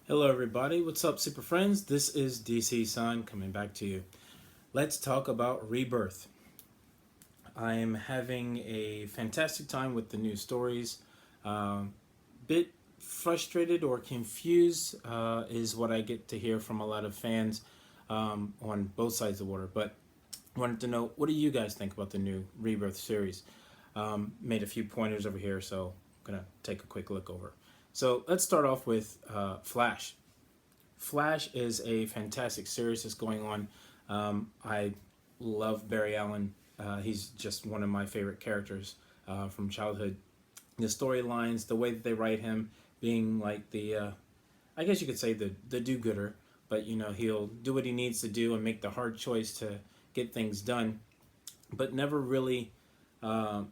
Hello, everybody. What's up, super friends? This is DCsan coming back to you. Let's talk about Rebirth. I am having a fantastic time with the new stories. Bit frustrated or confused is what I get to hear from a lot of fans on both sides of the water. But wanted to know, what do you guys think about the new Rebirth series? Made a few pointers over here, so I'm gonna take a quick look over. So let's start off with Flash. Flash is a fantastic series that's going on. I love Barry Allen. He's just one of my favorite characters from childhood. The storylines, the way that they write him, being like I guess you could say the do-gooder, but he'll do what he needs to do and make the hard choice to get things done, but never really uh,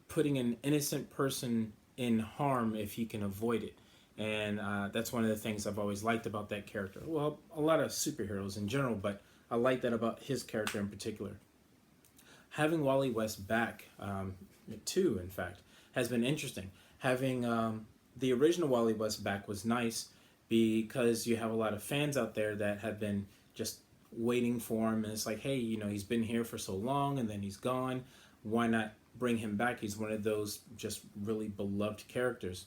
putting an innocent person in harm if he can avoid it. And that's one of the things I've always liked about that character. Well, a lot of superheroes in general, but I like that about his character in particular. Having Wally West back, too, in fact, has been interesting. Having the original Wally West back was nice because you have a lot of fans out there that have been just waiting for him. And it's like, hey, he's been here for so long and then he's gone. Why not bring him back? He's one of those just really beloved characters.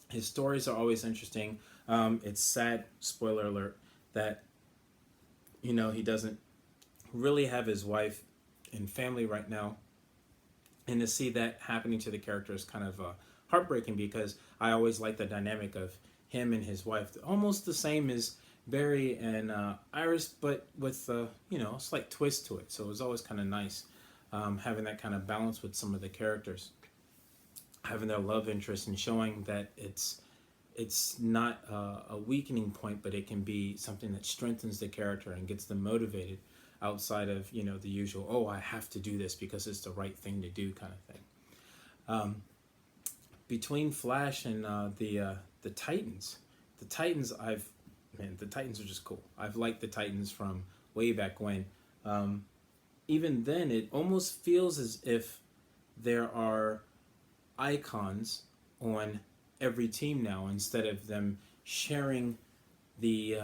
His stories are always interesting. It's sad, spoiler alert, that he doesn't really have his wife and family right now, and to see that happening to the character is kind of heartbreaking because I always like the dynamic of him and his wife, almost the same as Barry and Iris, but with a slight twist to it. So it was always kind of nice having that kind of balance with some of the characters, having their love interest and showing that it's not a weakening point, but it can be something that strengthens the character and gets them motivated outside of the usual, oh, I have to do this because it's the right thing to do kind of thing. Um, Between Flash and the Titans, the Titans are just cool. I've liked the Titans from way back when. Um, Even then, it almost feels as if there are icons on every team now instead of them sharing the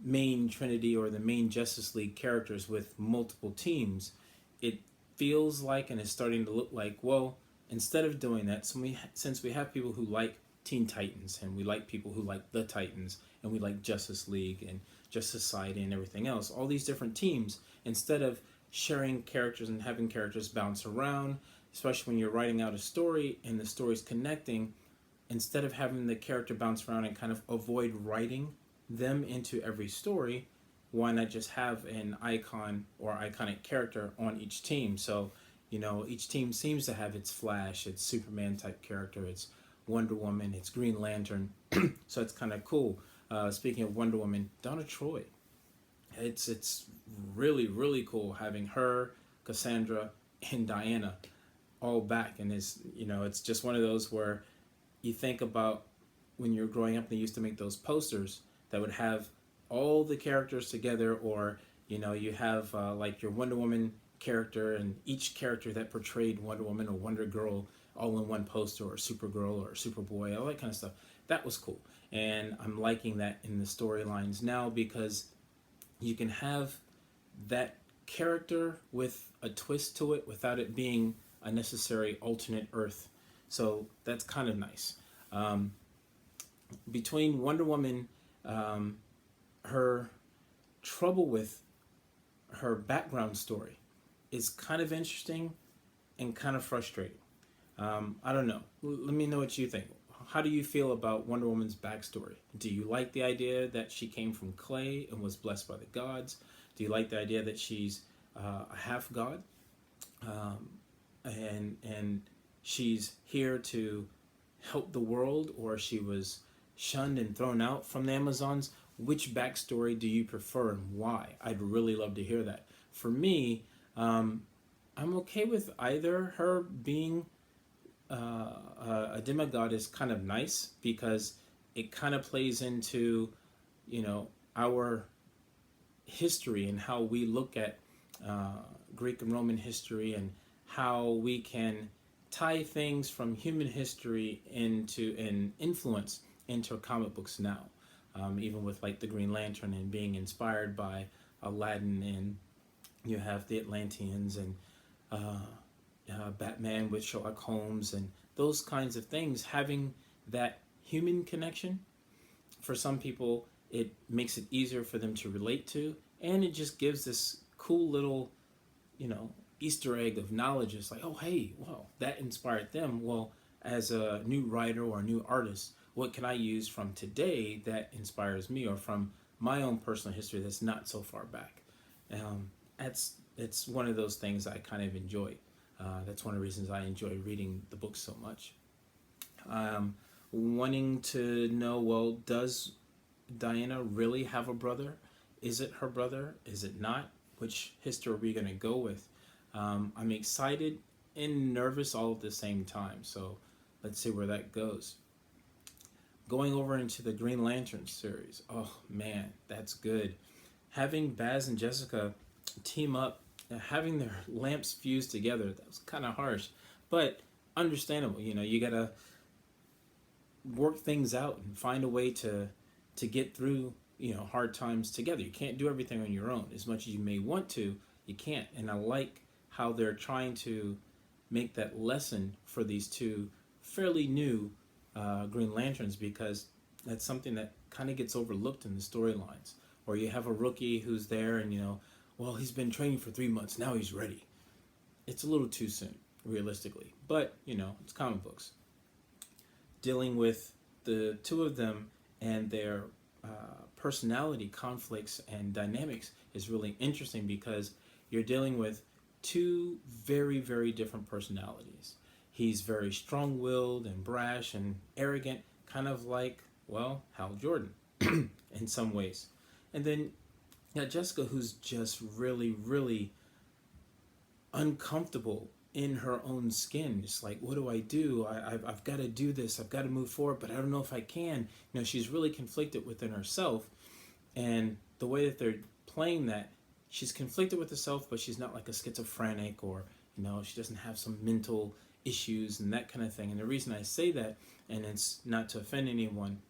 main Trinity or the main Justice League characters with multiple teams. It feels like and is starting to look like, well, instead of doing that, since we have people who like Teen Titans and we like people who like the Titans and we like Justice League and Just Society and everything else, all these different teams, instead of sharing characters and having characters bounce around, especially when you're writing out a story and the story's connecting, instead of having the character bounce around and kind of avoid writing them into every story, why not just have an icon or iconic character on each team? So, each team seems to have its Flash, its Superman type character, its Wonder Woman, its Green Lantern. So it's kind of cool. Speaking of Wonder Woman, Donna Troy. It's really really cool having her, Cassandra, and Diana all back, and it's just one of those where you think about when you're growing up, they used to make those posters that would have all the characters together, or you have like your Wonder Woman character and each character that portrayed Wonder Woman or Wonder Girl all in one poster, or Supergirl or Superboy, all that kind of stuff. That was cool, and I'm liking that in the storylines now because you can have that character with a twist to it without it being a necessary alternate Earth. So that's kind of nice. Um, Between Wonder Woman, um, her trouble with her background story is kind of interesting and kind of frustrating. I don't know. Let me know what you think. How do you feel about Wonder Woman's backstory? Do you like the idea that she came from clay and was blessed by the gods? Do you like the idea that she's a half god, um, and she's here to help the world, or she was shunned and thrown out from the Amazons? Which backstory do you prefer and why? I'd really love to hear that. For me, I'm okay with either. Her being a demigod is kind of nice because it kind of plays into our history and how we look at Greek and Roman history, and how we can tie things from human history into an influence into comic books now. even with like the Green Lantern and being inspired by Aladdin, and you have the Atlanteans and Batman with Sherlock Holmes and those kinds of things. Having that human connection, for some people, it makes it easier for them to relate to, and it just gives this cool little, you know, Easter egg of knowledge. It's like, oh, hey, well, that inspired them. Well, as a new writer or a new artist, what can I use from today that inspires me, or from my own personal history that's not so far back? That's it's one of those things I kind of enjoy. That's one of the reasons I enjoy reading the book so much. Wanting to know, well, does Diana really have a brother? Is it her brother? Is it not? Which history are we going to go with? I'm excited and nervous all at the same time. So let's see where that goes. Going over into the Green Lantern series. Oh man, that's good. Having Baz and Jessica team up, having their lamps fused together, that was kind of harsh, but understandable. You know, you gotta work things out and find a way to get through, you know, hard times together. You can't do everything on your own. As much as you may want to, you can't. And I like how they're trying to make that lesson for these two fairly new Green Lanterns, because that's something that kind of gets overlooked in the storylines. Or you have a rookie who's there and, you know, well, he's been training for 3 months, now he's ready. It's a little too soon, realistically. But, you know, it's comic books. Dealing with the two of them and their personality conflicts and dynamics is really interesting, because you're dealing with two very, very different personalities. He's very strong-willed and brash and arrogant, kind of like, well, Hal Jordan in some ways. And then you got Jessica, who's just really, really uncomfortable in her own skin. It's like, what do I do? I've got to do this. I've got to move forward, but I don't know if I can. You know, she's really conflicted within herself. And the way that they're playing that, she's conflicted with herself, but she's not like a schizophrenic, or, you know, she doesn't have some mental issues and that kind of thing. And the reason I say that, and it's not to offend anyone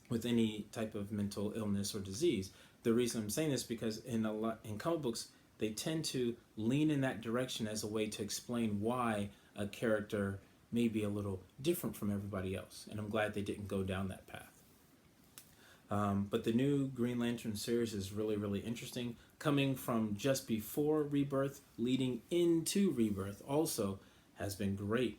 with any type of mental illness or disease, the reason I'm saying this because in comic books, they tend to lean in that direction as a way to explain why a character may be a little different from everybody else. And I'm glad they didn't go down that path. But the new Green Lantern series is really, really interesting. Coming from just before Rebirth, leading into Rebirth also has been great.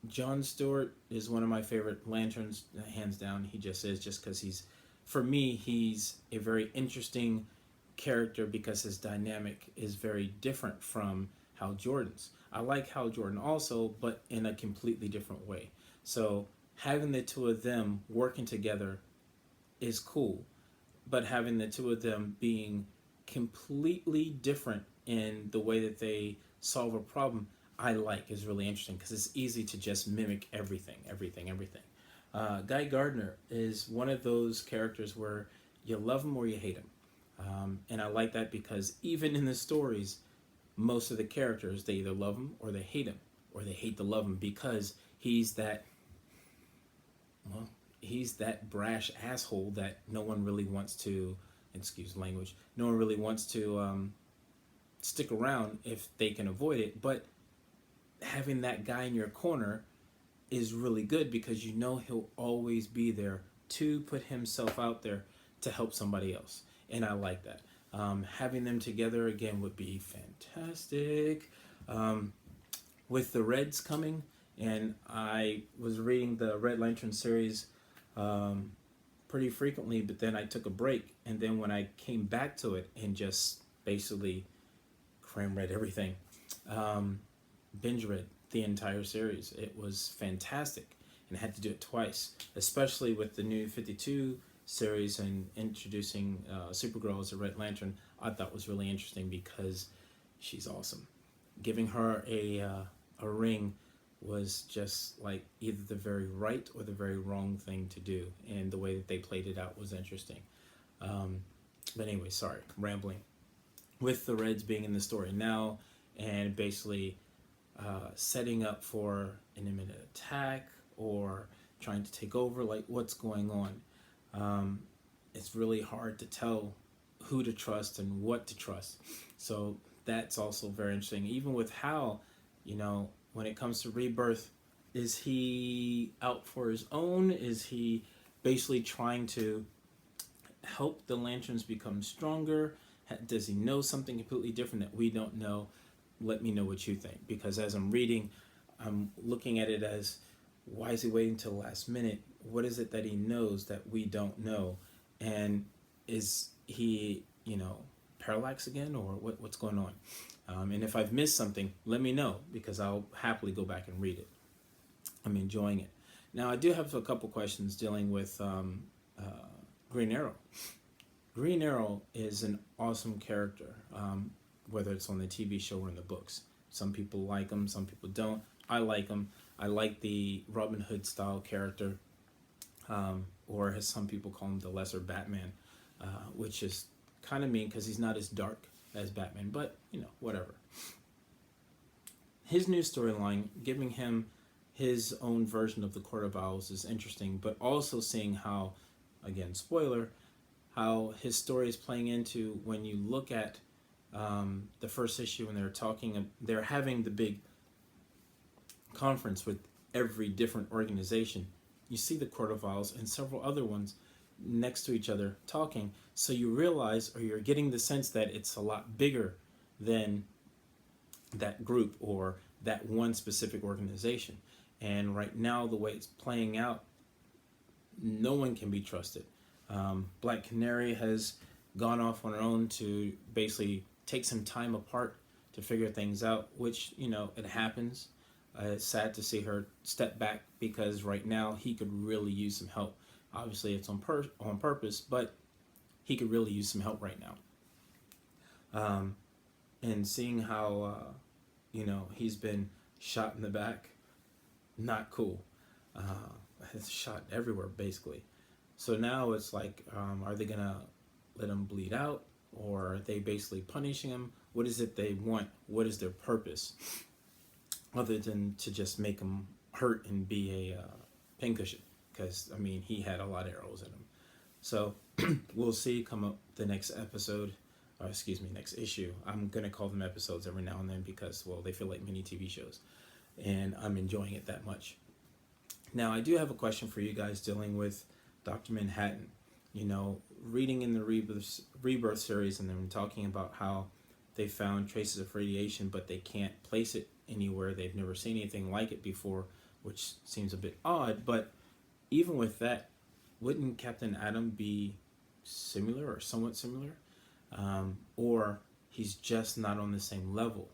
John Stewart is one of my favorite Lanterns, hands down. He just is, just because for me, he's a very interesting character because his dynamic is very different from Hal Jordan's. I like Hal Jordan also, but in a completely different way. So having the two of them working together is cool, but having the two of them being completely different in the way that they solve a problem, I like, is really interesting, because it's easy to just mimic everything. Guy Gardner is one of those characters where you love him or you hate him. And I like that because even in the stories, most of the characters, they either love him or they hate him, or they hate to love him, because he's that brash asshole that no one really wants to, excuse language, no one really wants to stick around if they can avoid it. But having that guy in your corner is really good, because you know he'll always be there to put himself out there to help somebody else. And I like that. Having them together again would be fantastic. With the Reds coming, and I was reading the Red Lantern series pretty frequently, but then I took a break, and then when I came back to it and just basically cram read everything, binge read the entire series. It was fantastic, and I had to do it twice, especially with the new 52 series and introducing Supergirl as a Red Lantern. I thought was really interesting because she's awesome. Giving her a ring was just like either the very right or the very wrong thing to do, and the way that they played it out was interesting. But anyway, sorry, rambling. With the Reds being in the story now, and basically setting up for an imminent attack or trying to take over, like what's going on. it's really hard to tell who to trust and what to trust. So that's also very interesting. Even with Hal, when it comes to Rebirth, is he out for his own? Is he basically trying to help the Lanterns become stronger? Does he know something completely different that we don't know? Let me know what you think, because as I'm reading, I'm looking at it as, why is he waiting till the last minute? What is it that he knows that we don't know? And is he, parallax again, or what's going on? And if I've missed something, let me know, because I'll happily go back and read it. I'm enjoying it. Now, I do have a couple questions dealing with Green Arrow. Green Arrow is an awesome character, whether it's on the TV show or in the books. Some people like him, some people don't. I like him. I like the Robin Hood style character, or as some people call him, the lesser Batman, which is kind of mean because he's not as dark as Batman, but whatever. His new storyline, giving him his own version of the Court of Owls, is interesting, but also seeing how, again, spoiler, how his story is playing into when you look at the first issue when they're having the big conference with every different organization. You see the Court of Owls and several other ones next to each other talking, so you realize, or you're getting the sense that it's a lot bigger than that group or that one specific organization. And right now, the way it's playing out, no one can be trusted. Black Canary has gone off on her own to basically take some time apart to figure things out, which, it happens. It's sad to see her step back, because right now he could really use some help. Obviously, it's on purpose, but he could really use some help right now. And seeing how, he's been shot in the back, not cool. It's shot everywhere, basically. So now it's like, are they going to let him bleed out? Or are they basically punishing him? What is it they want? What is their purpose? Other than to just make him hurt and be a pincushion. Because, he had a lot of arrows in him. So, we'll see come up the next episode. Or next issue. I'm going to call them episodes every now and then because, well, they feel like mini TV shows. And I'm enjoying it that much. Now, I do have a question for you guys dealing with Dr. Manhattan. Reading in the Rebirth series, and then talking about how they found traces of radiation, but they can't place it anywhere. They've never seen anything like it before, which seems a bit odd. But even with that, wouldn't Captain Atom be similar or somewhat similar? Or he's just not on the same level?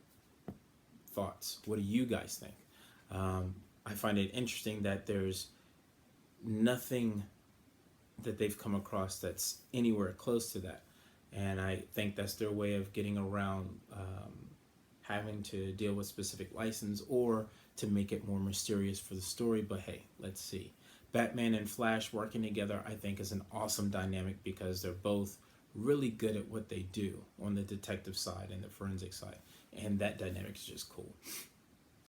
Thoughts? What do you guys think? I find it interesting that there's nothing that they've come across that's anywhere close to that. And I think that's their way of getting around having to deal with specific license, or to make it more mysterious for the story. But hey, let's see. Batman and Flash working together, I think, is an awesome dynamic, because they're both really good at what they do on the detective side and the forensic side. And that dynamic is just cool.